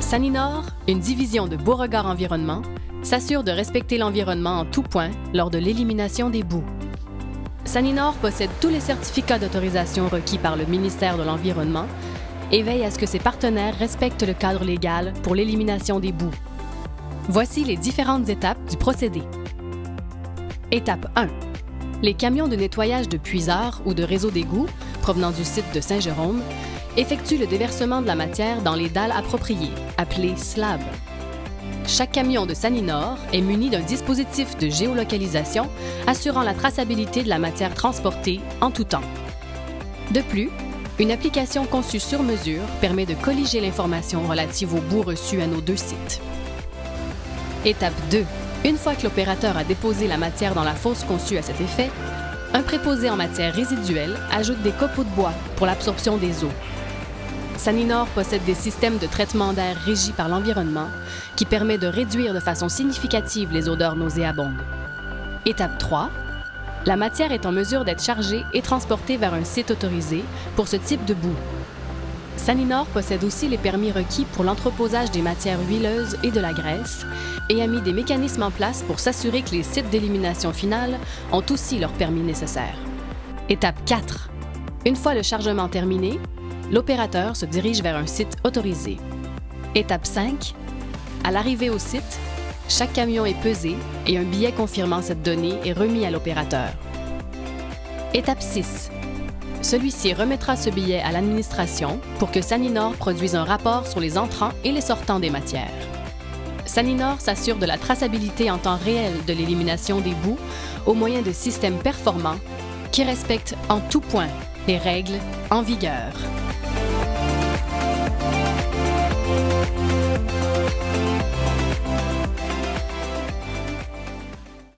Saninor, une division de Beauregard Environnement, s'assure de respecter l'environnement en tout point lors de l'élimination des boues. Saninor possède tous les certificats d'autorisation requis par le ministère de l'Environnement et veille à ce que ses partenaires respectent le cadre légal pour l'élimination des boues. Voici les différentes étapes du procédé. Étape 1. Les camions de nettoyage de puiseurs ou de réseaux d'égouts provenant du site de Saint-Jérôme effectuent le déversement de la matière dans les dalles appropriées, appelées slabs. Chaque camion de Saninor est muni d'un dispositif de géolocalisation assurant la traçabilité de la matière transportée en tout temps. De plus, une application conçue sur mesure permet de colliger l'information relative aux boues reçues à nos deux sites. Étape 2. Une fois que l'opérateur a déposé la matière dans la fosse conçue à cet effet, un préposé en matière résiduelle ajoute des copeaux de bois pour l'absorption des eaux. Saninor possède des systèmes de traitement d'air régis par l'environnement qui permet de réduire de façon significative les odeurs nauséabondes. Étape 3. La matière est en mesure d'être chargée et transportée vers un site autorisé pour ce type de boue. Saninor possède aussi les permis requis pour l'entreposage des matières huileuses et de la graisse et a mis des mécanismes en place pour s'assurer que les sites d'élimination finale ont aussi leurs permis nécessaires. Étape 4. Une fois le chargement terminé, l'opérateur se dirige vers un site autorisé. Étape 5. À l'arrivée au site, chaque camion est pesé et un billet confirmant cette donnée est remis à l'opérateur. Étape 6. Celui-ci remettra ce billet à l'administration pour que Saninor produise un rapport sur les entrants et les sortants des matières. Saninor s'assure de la traçabilité en temps réel de l'élimination des boues au moyen de systèmes performants qui respectent en tout point les règles en vigueur.